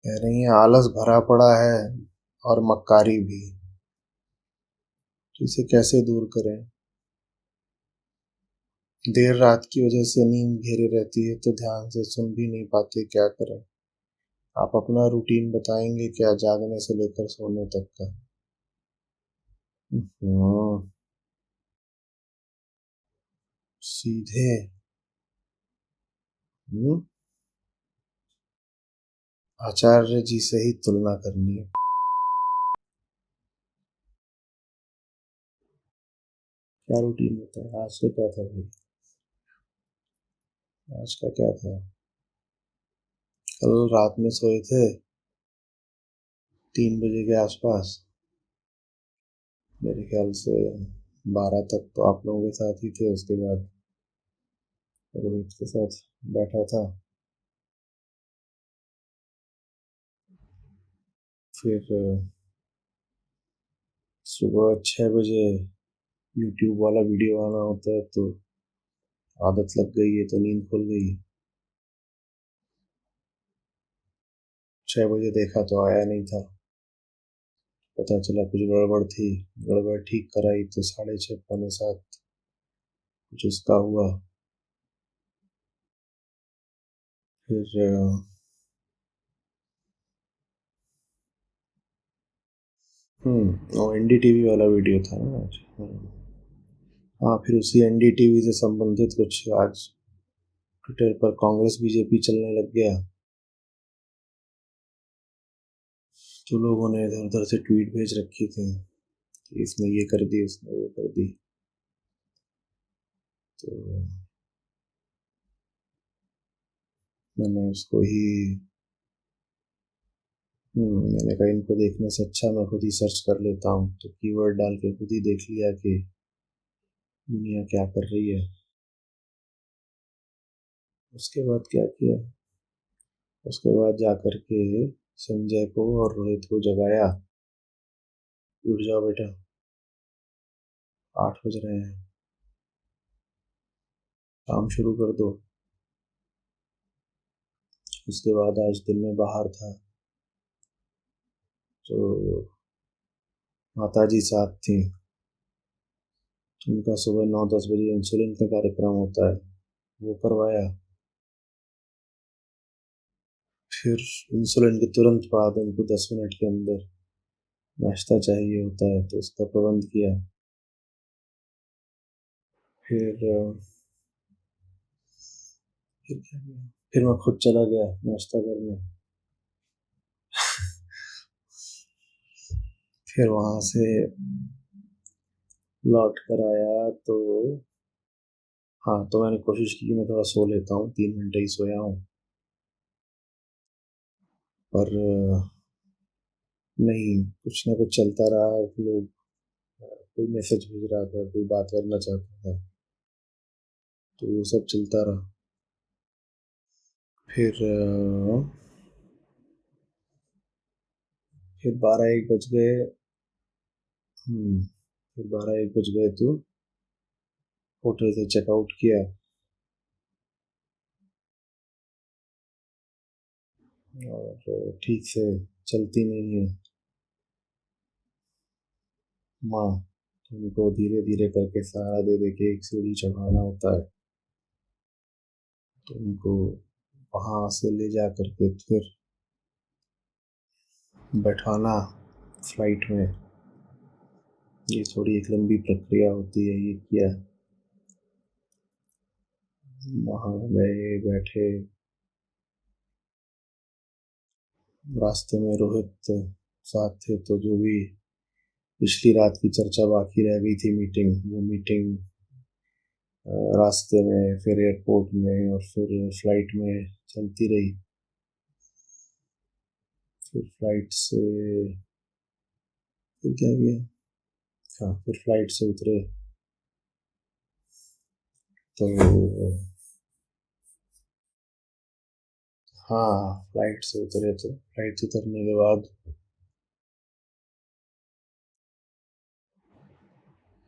कह रही है आलस भरा पड़ा है और मक्कारी भी। तो इसे कैसे दूर करें? देर रात की वजह से नींद घेरे रहती है तो ध्यान से सुन भी नहीं पाते, क्या करें? आप अपना रूटीन बताएंगे क्या, जागने से लेकर सोने तक का? हम्म, सीधे। हम्म, आचार्य जी से ही तुलना करनी है। क्या रूटीन होता है? आज का क्या था भाई? आज का क्या था? कल रात में सोए थे 3 बजे के आसपास। मेरे ख्याल से 12 तक तो आप लोगों के साथ ही थे। उसके बाद रोहित के साथ बैठा था। फिर सुबह 6 बजे यूट्यूब वाला वीडियो आना होता है तो आदत लग गई है, तो नींद खुल गई है। 6 बजे देखा तो आया नहीं था। पता चला कुछ गड़बड़ थी। गड़बड़ ठीक कराई तो 6:30 पौने 7 कुछ उसका हुआ। फिर और एनडीटीवी वाला वीडियो था ना आज। हाँ, फिर उसी एनडीटीवी से संबंधित कुछ आज ट्विटर पर कांग्रेस बीजेपी चलने लग गया। तो लोगों ने इधर उधर से ट्वीट भेज रखी थी कि इसने ये कर दी, उसने वो कर दी। तो मैंने उसको ही मैंने कहा इनको देखने से अच्छा मैं खुद ही सर्च कर लेता हूँ, तो कीवर्ड डाल के खुद ही देख लिया कि दुनिया क्या कर रही है। उसके बाद क्या किया? उसके बाद जा कर के संजय को और रोहित को जगाया। उठ जाओ बेटा, 8 बज रहे हैं, काम शुरू कर दो। उसके बाद आज दिन में बाहर था तो माता जी साथ थी। उनका सुबह 9-10 बजे इंसुलिन का कार्यक्रम होता है, वो करवाया। फिर इंसुलिन के तुरंत बाद उनको 10 मिनट के अंदर नाश्ता चाहिए होता है तो उसका प्रबंध किया। फिर फिर क्या किया? फिर मैं खुद चला गया नाश्ता करने। फिर वहां से लौट कर आया तो हाँ, तो मैंने कोशिश की कि मैं थोड़ा सो लेता हूँ, 3 घंटे ही सोया हूँ। पर नहीं, कुछ ना कुछ चलता रहा। लोग कोई मैसेज भेज रहा था, कोई बात करना चाहता था, तो वो सब चलता रहा। फिर 12-1 बज गए। फिर 12-1 बज गए तो होटल से चेकआउट किया। और ठीक से चलती नहीं है माँ, तो उनको धीरे धीरे करके सहारा दे दे के एक सीढ़ी चढ़ाना होता है। तो उनको वहां से ले जा करके फिर बैठाना फ्लाइट में। ये थोड़ी एक लंबी प्रक्रिया होती है। ये किया, वहां गए, बैठे। रास्ते में रोहित साथ थे, तो जो भी पिछली रात की चर्चा बाकी रह गई थी, मीटिंग, वो मीटिंग रास्ते में, फिर एयरपोर्ट में और फिर फ्लाइट में चलती रही। फिर फ्लाइट से फिर क्या किया? हाँ, फिर फ्लाइट से उतरे तो हाँ, फ्लाइट से उतरे तो फ्लाइट से उतरने के बाद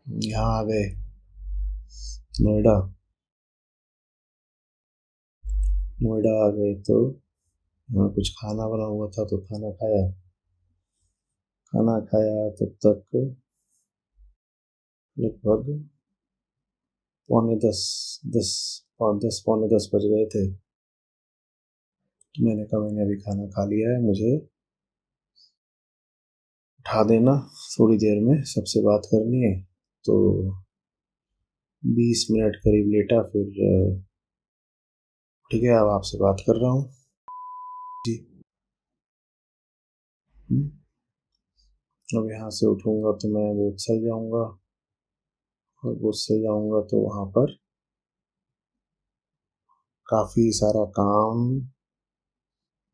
यहाँ आ गए नोएडा। नोएडा आ गए तो हाँ, कुछ खाना बना हुआ था तो खाना खाया। खाना खाया तब तक लगभग पौने 10, 10 और 10 पौने 10 बज गए थे। तो मैंने कहा मैंने अभी खाना खा लिया है, मुझे उठा देना, थोड़ी देर में सबसे बात करनी है। तो 20 मिनट करीब लेटा, फिर ठीक है अब आपसे बात कर रहा हूँ। जी। हम्म, अब यहाँ से उठूँगा तो मैं वो चल जाऊँगा, और वो चल जाऊँगा तो वहाँ पर काफ़ी सारा काम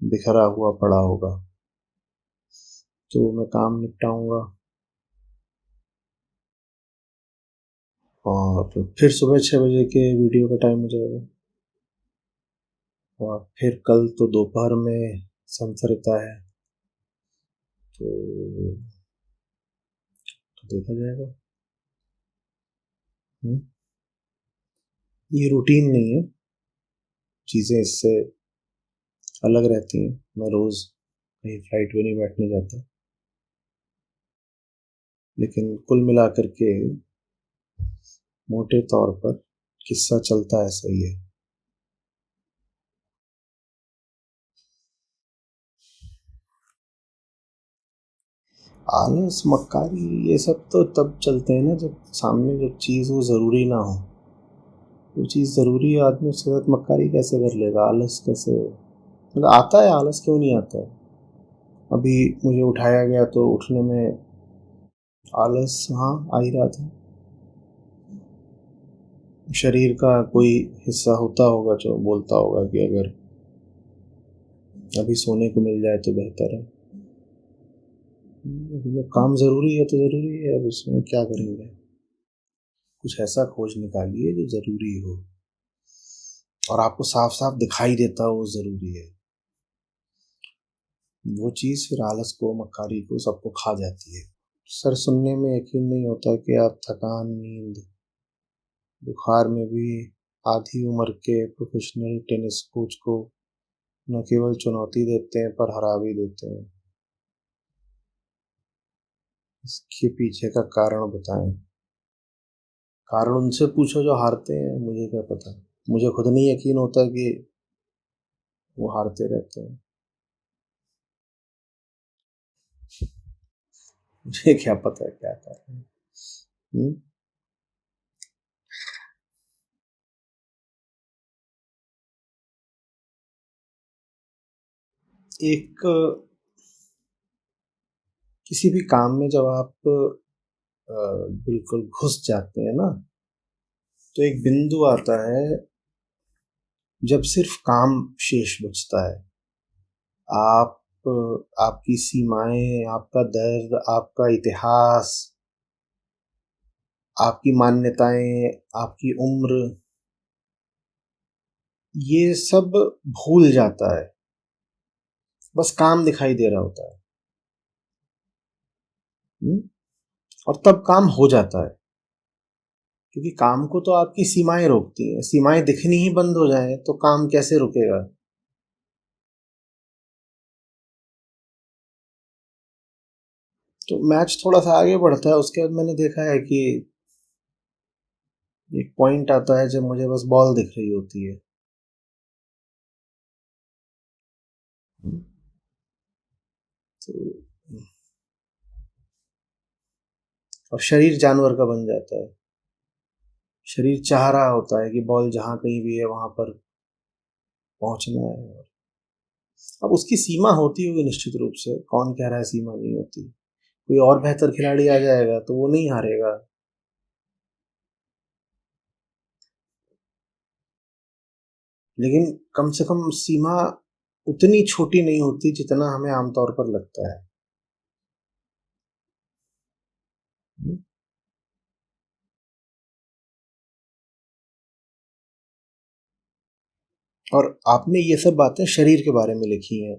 बिखरा हुआ पड़ा होगा, तो मैं काम निपटाऊँगा और फिर सुबह 6 बजे के वीडियो का टाइम हो जाएगा। और फिर कल तो दोपहर में संथरता है, तो देखा जाएगा। हम्म, ये रूटीन नहीं है, चीज़ें इससे अलग रहती हैं। मैं रोज़ कहीं फ्लाइट में नहीं बैठने जाता, लेकिन कुल मिलाकर के मोटे तौर पर किस्सा चलता है, सही है। आलस, मक्कारी, ये सब तो तब चलते हैं ना जब सामने जब चीज़ वो ज़रूरी ना हो। वो चीज़ ज़रूरी है, आदमी उसके साथ मक्कारी कैसे कर लेगा, आलस कैसे, मतलब आता है आलस, क्यों नहीं आता है। अभी मुझे उठाया गया तो उठने में आलस हाँ आ ही रहा था। शरीर का कोई हिस्सा होता होगा जो बोलता होगा कि अगर अभी सोने को मिल जाए तो बेहतर है। जब काम ज़रूरी है तो ज़रूरी है, अब उसमें क्या करेंगे। कुछ ऐसा खोज निकालिए जो ज़रूरी हो और आपको साफ साफ दिखाई देता हो वो ज़रूरी है। वो चीज़ फिर आलस को, मक्कारी को, सबको खा जाती है। सर, सुनने में यकीन नहीं होता कि आप थकान, नींद, बुखार में भी आधी उम्र के प्रोफेशनल टेनिस कोच को न केवल चुनौती देते हैं पर हरा भी देते हैं। इसके पीछे का कारण बताएं। कारण उनसे पूछो जो हारते हैं, मुझे क्या पता। मुझे खुद नहीं यकीन होता कि वो हारते रहते हैं। मुझे क्या पता है क्या कर रहे हैं। हम्म? एक किसी भी काम में जब आप बिल्कुल घुस जाते हैं ना, तो एक बिंदु आता है जब सिर्फ काम शेष बचता है। आप, आपकी सीमाएं, आपका दर्द, आपका इतिहास, आपकी मान्यताएं, आपकी उम्र, ये सब भूल जाता है। बस काम दिखाई दे रहा होता है। हम्म? और तब काम हो जाता है, क्योंकि काम को तो आपकी सीमाएं रोकती हैं। सीमाएं दिखनी ही बंद हो जाए तो काम कैसे रुकेगा। तो मैच थोड़ा सा आगे बढ़ता है, उसके बाद मैंने देखा है कि एक पॉइंट आता है जब मुझे बस बॉल दिख रही होती है। तो और शरीर जानवर का बन जाता है। शरीर चाह रहा होता है कि बॉल जहां कहीं भी है वहां पर पहुंचना है। अब उसकी सीमा होती होगी निश्चित रूप से, कौन कह रहा है सीमा नहीं होती। कोई और बेहतर खिलाड़ी आ जाएगा तो वो नहीं हारेगा। लेकिन कम से कम सीमा उतनी छोटी नहीं होती जितना हमें आमतौर पर लगता है। और आपने ये सब बातें शरीर के बारे में लिखी हैं,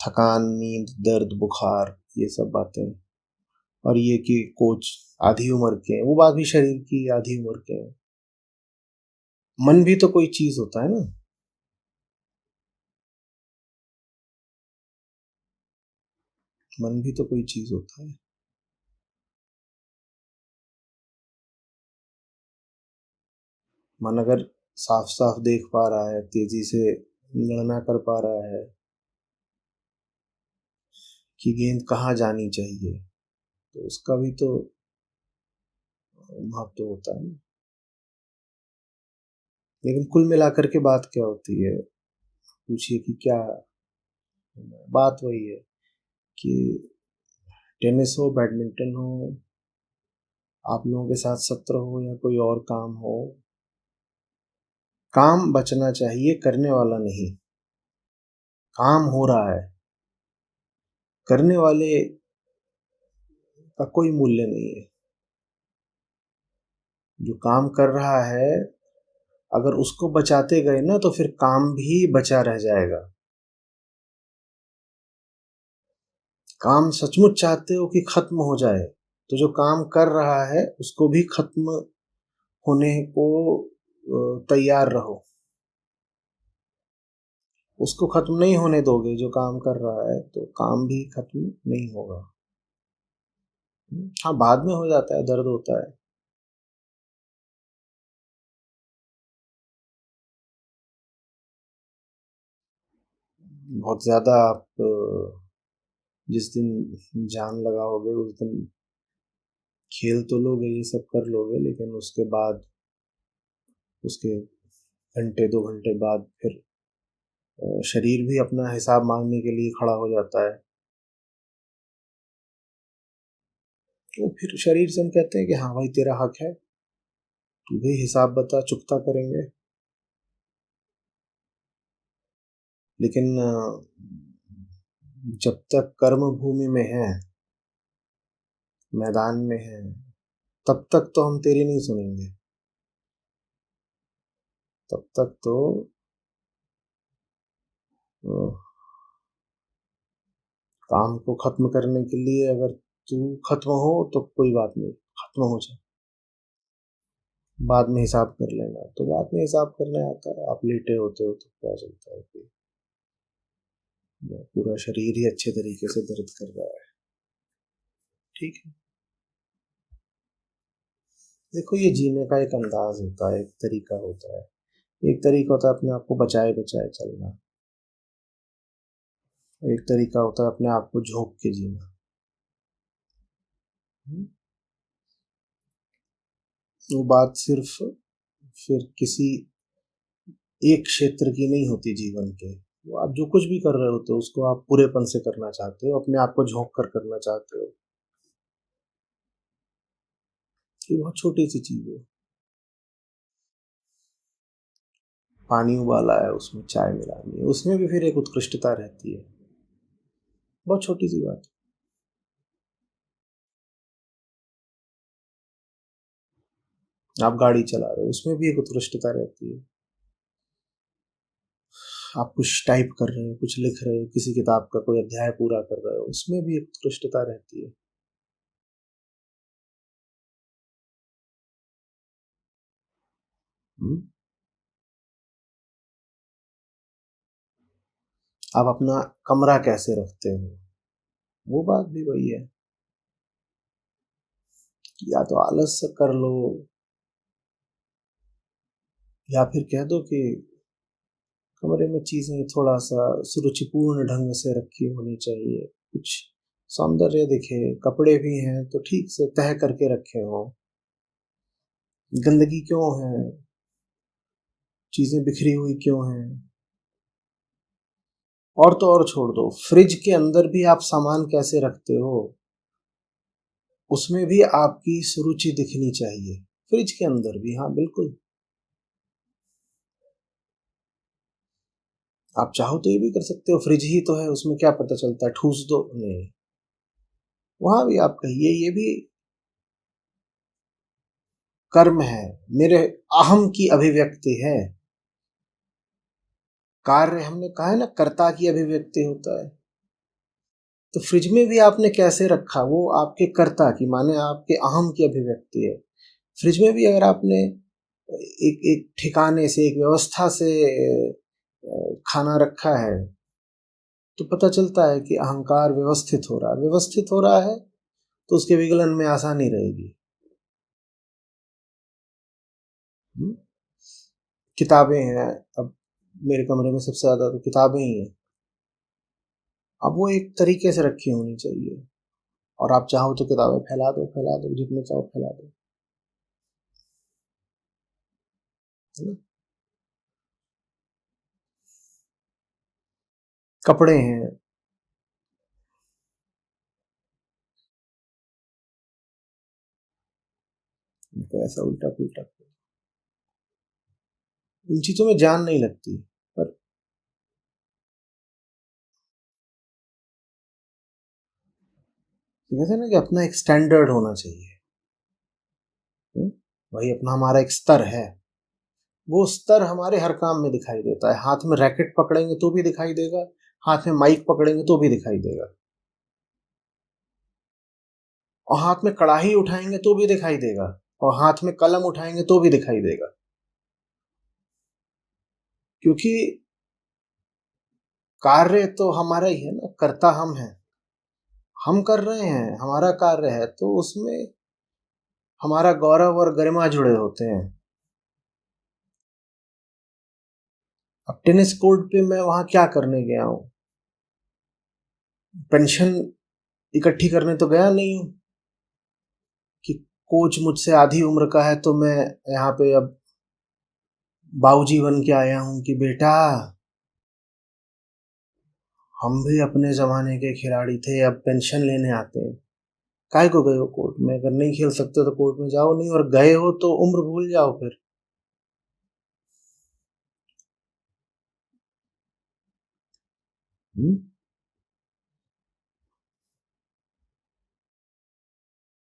थकान, नींद, दर्द, बुखार, ये सब बातें। और ये कि कोच आधी उम्र के हैं, वो बात भी शरीर की, आधी उम्र के हैं। मन भी तो कोई चीज होता है ना। मन भी तो कोई चीज होता है। मन अगर साफ साफ देख पा रहा है, तेजी से गणना कर पा रहा है कि गेंद कहाँ जानी चाहिए, तो उसका भी तो महत्व होता है ना। लेकिन कुल मिलाकर के बात क्या होती है, पूछिए कि क्या, बात वही है कि टेनिस हो, बैडमिंटन हो, आप लोगों के साथ सत्र हो या कोई और काम हो, काम बचना चाहिए, करने वाला नहीं। काम हो रहा है, करने वाले का कोई मूल्य नहीं है। जो काम कर रहा है, अगर उसको बचाते गए ना तो फिर काम भी बचा रह जाएगा। काम सचमुच चाहते हो कि खत्म हो जाए, तो जो काम कर रहा है उसको भी खत्म होने को तैयार रहो। उसको खत्म नहीं होने दोगे जो काम कर रहा है, तो काम भी खत्म नहीं होगा। हाँ, बाद में हो जाता है, दर्द होता है। बहुत ज्यादा आप जिस दिन जान लगाओगे उस दिन खेल तो लोगे, ये सब कर लोगे, लेकिन उसके बाद, उसके घंटे 2 घंटे बाद फिर शरीर भी अपना हिसाब मांगने के लिए खड़ा हो जाता है। तो फिर शरीर से हम कहते हैं कि हाँ भाई, तेरा हक है, तू भी हिसाब बता, चुकता करेंगे। लेकिन जब तक कर्म भूमि में है, मैदान में है, तब तक तो हम तेरी नहीं सुनेंगे। तब तक तो अ, काम को खत्म करने के लिए अगर तू खत्म हो तो कोई बात नहीं, खत्म हो जाए, बाद में हिसाब कर लेना। तो बाद में हिसाब करने आता है, आप लेटे होते हो तो क्या चलता है कि पूरा शरीर ही अच्छे तरीके से दर्द कर रहा है। ठीक है, देखो ये जीने का एक अंदाज होता है, एक तरीका होता है। एक तरीका होता है अपने आप को बचाए बचाए चलना, एक तरीका होता है अपने आप को झोंक के जीना। हम्म? वो बात सिर्फ फिर किसी एक क्षेत्र की नहीं होती जीवन के। वो आप जो कुछ भी कर रहे होते हो उसको आप पूरेपन से करना चाहते हो, अपने आप को झोंक कर करना चाहते हो। ये बहुत छोटी सी चीज है। पानी उबाला है, उसमें चाय मिलानी है, उसमें भी फिर एक उत्कृष्टता रहती है। बहुत छोटी सी बात। आप गाड़ी चला रहे हो, उसमें भी एक उत्कृष्टता रहती है। आप कुछ टाइप कर रहे हो, कुछ लिख रहे हो, किसी किताब का कोई अध्याय पूरा कर रहे हो, उसमें भी एक उत्कृष्टता रहती है। हम्म? आप अपना कमरा कैसे रखते हो, वो बात भी वही है। या तो आलस से कर लो, या फिर कह दो कि कमरे में चीजें थोड़ा सा सुरुचिपूर्ण ढंग से रखी होनी चाहिए, कुछ सौंदर्य दिखे, कपड़े भी हैं तो ठीक से तह करके रखे हो, गंदगी क्यों है, चीजें बिखरी हुई क्यों हैं। और तो और छोड़ दो, फ्रिज के अंदर भी आप सामान कैसे रखते हो, उसमें भी आपकी सुरुचि दिखनी चाहिए। फ्रिज के अंदर भी, हाँ बिल्कुल। आप चाहो तो ये भी कर सकते हो, फ्रिज ही तो है, उसमें क्या पता चलता है, ठूस दो, नहीं। वहां भी आप कहिए ये भी कर्म है, मेरे अहम की अभिव्यक्ति है। कार्य हमने कहा है ना, कर्ता की अभिव्यक्ति होता है। तो फ्रिज में भी आपने कैसे रखा, वो आपके कर्ता की माने आपके अहम की अभिव्यक्ति है। फ्रिज में भी अगर आपने एक एक ठिकाने से, एक व्यवस्था से खाना रखा है, तो पता चलता है कि अहंकार व्यवस्थित हो रहा है। व्यवस्थित हो रहा है तो उसके विगलन में आसानी रहेगी। किताबें हैं, अब मेरे कमरे में सबसे ज़्यादा तो किताबें ही हैं। अब वो एक तरीके से रखी होनी चाहिए, और आप चाहो तो किताबें फैला दो, जितने चाहो फैला दो, है ना? कपड़े हैं, तो ऐसा उल्टा पुल्टा इन चीज़ों में जान नहीं लगती। पर कहते हैं ना कि अपना एक स्टैंडर्ड होना चाहिए। हम्म? वही अपना हमारा एक स्तर है। वो स्तर हमारे हर काम में दिखाई देता है। हाथ में रैकेट पकड़ेंगे तो भी दिखाई देगा, हाथ में माइक पकड़ेंगे तो भी दिखाई देगा, और हाथ में कढ़ाई उठाएंगे तो भी दिखाई देगा, और हाथ में कलम उठाएंगे तो भी दिखाई देगा। क्योंकि कार्य तो हमारा ही है ना, कर्ता हम हैं, हम कर रहे हैं, हमारा कार्य है, तो उसमें हमारा गौरव और गरिमा जुड़े होते हैं। अब टेनिस कोर्ट पे मैं वहां क्या करने गया हूँ? पेंशन इकट्ठी करने तो गया नहीं हूँ कि कोच मुझसे आधी उम्र का है तो मैं यहाँ पे अब बाबूजी बन के आया हूँ कि बेटा हम भी अपने जमाने के खिलाड़ी थे, अब पेंशन लेने आते हैं। काय को गए हो कोर्ट में? अगर नहीं खेल सकते तो कोर्ट में जाओ नहीं, और गए हो तो उम्र भूल जाओ फिर। हम्म?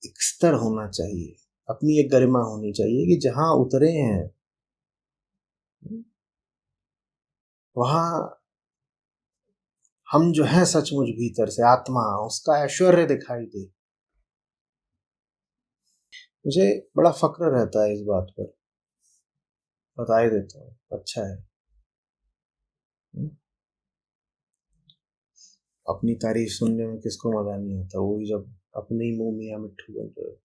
एक स्तर होना चाहिए, अपनी एक गरिमा होनी चाहिए कि जहां उतरे हैं वहां हम जो है सचमुच भीतर से आत्मा, उसका ऐश्वर्य दिखाई दे। मुझे बड़ा फक्र रहता है इस बात पर, बता ही देता हूँ, अच्छा है। हम्म? अपनी तारीफ सुनने में किसको मजा नहीं आता, वो भी जब अपने ही मुंह मियाँ मिट्ठू बन रहे हो।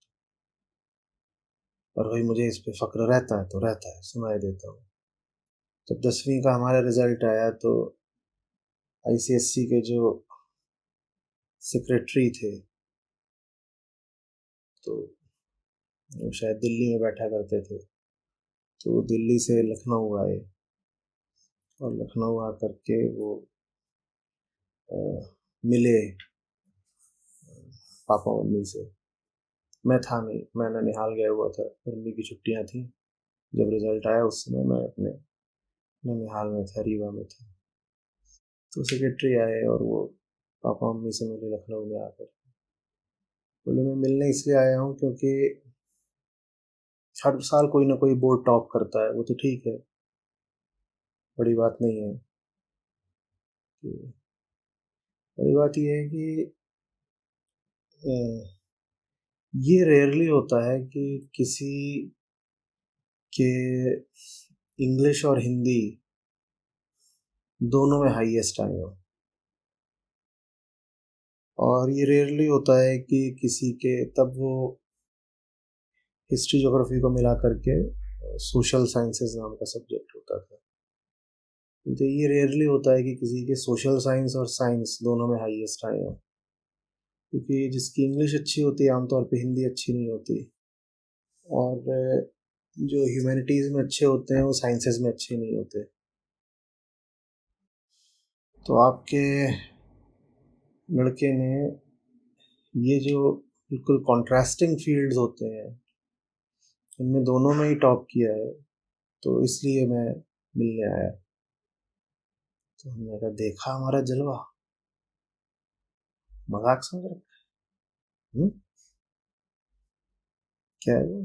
और वही मुझे इस पे फक्र रहता है तो रहता है, सुनाई देता हूँ। जब 10वीं का हमारा रिजल्ट आया तो आईसीएससी के जो सेक्रेटरी थे, तो वो शायद दिल्ली में बैठा करते थे, तो वो दिल्ली से लखनऊ आए, और लखनऊ आकर के वो अ, मिले पापा मम्मी से। मैं था नहीं, मैं ननिहाल गया हुआ था, गर्मी की छुट्टियां थी। जब रिजल्ट आया उस समय मैं अपने ननिहाल में था, रीवा में था। तो सेक्रेटरी आए और वो पापा मम्मी से मिले लखनऊ में आकर। बोले मैं मिलने इसलिए आया हूँ क्योंकि हर साल कोई ना कोई बोर्ड टॉप करता है, वो तो ठीक है, बड़ी बात नहीं है। कि बड़ी बात यह है कि अ, ये रेयरली होता है कि किसी के इंग्लिश और हिंदी दोनों में हाईएस्ट आए हो, और ये रेयरली होता है कि किसी के, तब वो हिस्ट्री ज्योग्राफी को मिला करके सोशल साइंसेज नाम का सब्जेक्ट होता था। तो ये रेयरली होता है कि किसी के सोशल साइंस और साइंस दोनों में हाईएस्ट आए हो, क्योंकि जिसकी इंग्लिश अच्छी होती है आमतौर पे हिंदी अच्छी नहीं होती, और जो ह्यूमैनिटीज़ में अच्छे होते हैं वो साइंसेज में अच्छे नहीं होते। तो आपके लड़के ने ये जो बिल्कुल कॉन्ट्रास्टिंग फील्ड्स होते हैं, इनमें दोनों में ही टॉप किया है, तो इसलिए मैं मिलने आया। तो हमने कहा देखा हमारा जलवा, मजाक समझ रहे? हम्म? क्या है वो?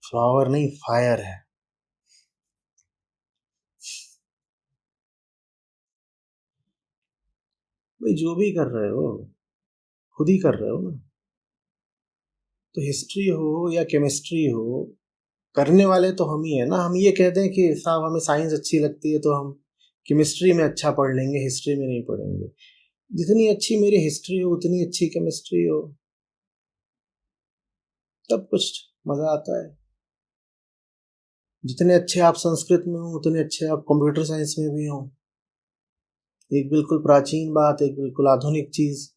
फ्लावर नहीं, फायर है। भाई जो भी कर रहे हो खुद ही कर रहे हो ना। तो हिस्ट्री हो या केमिस्ट्री हो, करने वाले तो हम ही है ना। हम ये कहते हैं कि साहब हमें साइंस अच्छी लगती है तो हम केमिस्ट्री में अच्छा पढ़ लेंगे, हिस्ट्री में नहीं पढ़ेंगे। जितनी अच्छी मेरी हिस्ट्री हो उतनी अच्छी केमिस्ट्री हो, तब कुछ मजा आता है। जितने अच्छे आप संस्कृत में हो उतने अच्छे आप कंप्यूटर साइंस में भी हो। एक बिल्कुल प्राचीन बात, एक बिल्कुल आधुनिक चीज,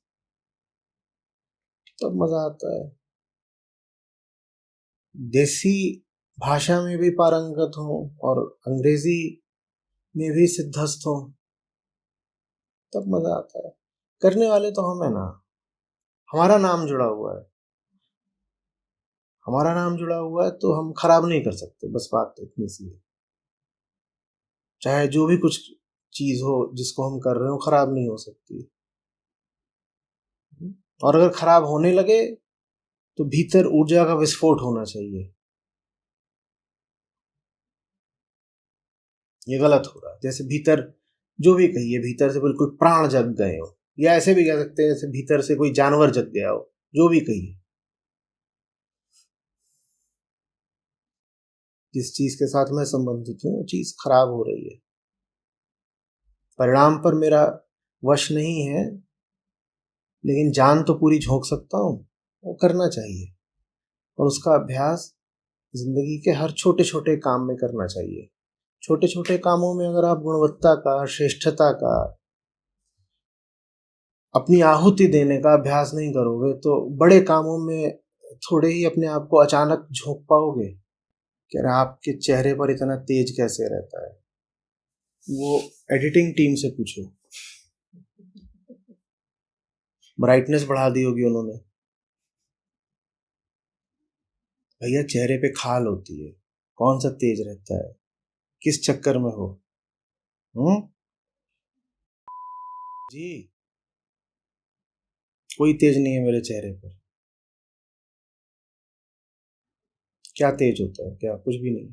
तब मजा आता है। देसी भाषा में भी पारंगत हो और अंग्रेजी में भी सिद्धस्त हो, तब मजा आता है। करने वाले तो हम है ना, हमारा नाम जुड़ा हुआ है, हमारा नाम जुड़ा हुआ है तो हम खराब नहीं कर सकते, बस बात तो इतनी सी है। चाहे जो भी कुछ चीज हो जिसको हम कर रहे हो, खराब नहीं हो सकती। और अगर खराब होने लगे तो भीतर ऊर्जा का विस्फोट होना चाहिए। ये गलत हो रहा है। जैसे भीतर जो भी कहिए, भीतर से बिल्कुल प्राण जग गए हो, या ऐसे भी कह सकते हैं जैसे भीतर से कोई जानवर जग गया हो, जो भी कहिए। जिस चीज के साथ मैं संबंधित हूँ वो चीज खराब हो रही है, परिणाम पर मेरा वश नहीं है, लेकिन जान तो पूरी झोंक सकता हूँ। वो करना चाहिए, और उसका अभ्यास जिंदगी के हर छोटे छोटे काम में करना चाहिए। छोटे छोटे कामों में अगर आप गुणवत्ता का, श्रेष्ठता का, अपनी आहुति देने का अभ्यास नहीं करोगे तो बड़े कामों में थोड़े ही अपने आप को अचानक झोंक पाओगे। कह रहे आपके चेहरे पर इतना तेज कैसे रहता है? वो एडिटिंग टीम से पूछो, ब्राइटनेस बढ़ा दी होगी उन्होंने। भैया चेहरे पे खाल होती है, कौन सा तेज रहता है? किस चक्कर में हो? हम्म, जी कोई तेज नहीं है मेरे चेहरे पर। क्या तेज होता है? क्या कुछ भी नहीं।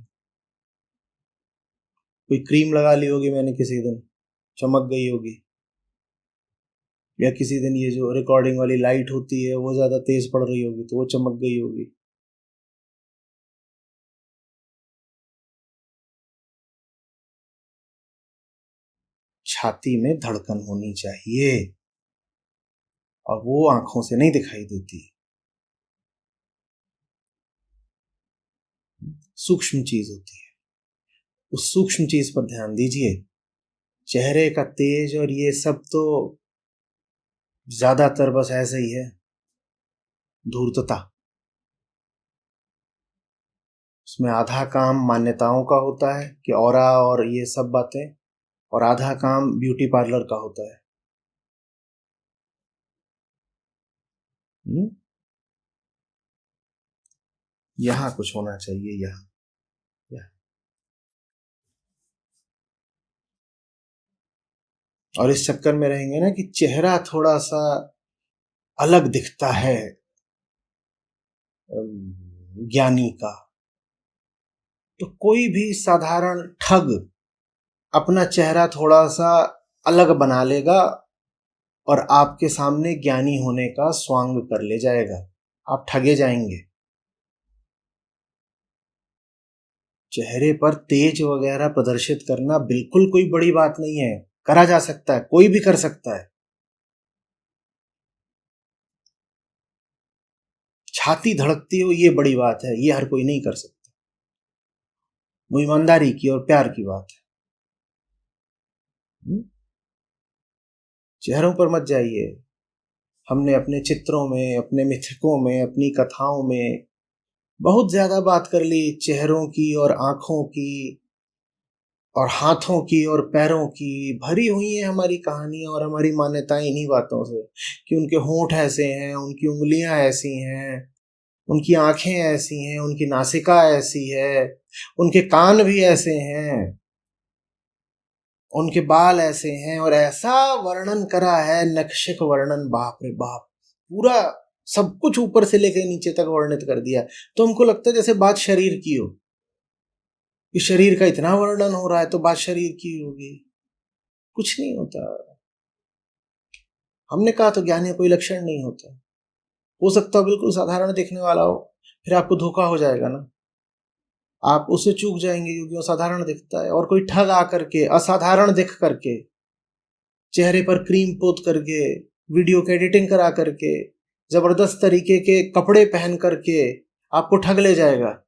कोई क्रीम लगा ली होगी मैंने किसी दिन, चमक गई होगी। या किसी दिन ये जो रिकॉर्डिंग वाली लाइट होती है वो ज्यादा तेज पड़ रही होगी तो वो चमक गई होगी। छाती में धड़कन होनी चाहिए, और वो आंखों से नहीं दिखाई देती। सूक्ष्म चीज होती है, उस सूक्ष्म चीज पर ध्यान दीजिए। चेहरे का तेज और ये सब तो ज्यादातर बस ऐसे ही है, धूर्तता। उसमें आधा काम मान्यताओं का होता है कि ऑरा और ये सब बातें, और आधा काम ब्यूटी पार्लर का होता है। यहाँ कुछ होना चाहिए, यहाँ यहाँ। और इस चक्कर में रहेंगे ना कि चेहरा थोड़ा सा अलग दिखता है ज्ञानी का, तो कोई भी साधारण ठग अपना चेहरा थोड़ा सा अलग बना लेगा और आपके सामने ज्ञानी होने का स्वांग कर ले जाएगा। आप ठगे जाएंगे। चेहरे पर तेज वगैरह प्रदर्शित करना बिल्कुल कोई बड़ी बात नहीं है, करा जा सकता है, कोई भी कर सकता है। छाती धड़कती हो ये बड़ी बात है, ये हर कोई नहीं कर सकता। वो ईमानदारी की और प्यार की बात है। चेहरों पर मत जाइए। हमने अपने चित्रों में, अपने मिथकों में, अपनी कथाओं में बहुत ज्यादा बात कर ली चेहरों की और आंखों की और हाथों की और पैरों की। भरी हुई है हमारी कहानियां और हमारी मान्यताएं इन्हीं बातों से, कि उनके होंठ ऐसे हैं, उनकी उंगलियां ऐसी हैं, उनकी आंखें ऐसी हैं, उनकी नासिका ऐसी है, उनके कान भी ऐसे हैं, उनके बाल ऐसे हैं, और ऐसा वर्णन करा है, नक्शिक वर्णन, बाप रे बाप, पूरा सब कुछ ऊपर से लेकर नीचे तक वर्णित कर दिया। तो हमको लगता है जैसे बात शरीर की हो, कि शरीर का इतना वर्णन हो रहा है तो बात शरीर की होगी। कुछ नहीं होता। हमने कहा तो ज्ञान का कोई लक्षण नहीं होता। हो सकता है बिल्कुल साधारण दिखने वाला हो, फिर आपको धोखा हो जाएगा ना। आप उसे चूक जाएंगे क्योंकि वो साधारण दिखता है। और कोई ठग आकर के असाधारण दिख करके, चेहरे पर क्रीम पोत करके, वीडियो की एडिटिंग करा करके, जबरदस्त तरीके के कपड़े पहन करके आपको ठग ले जाएगा।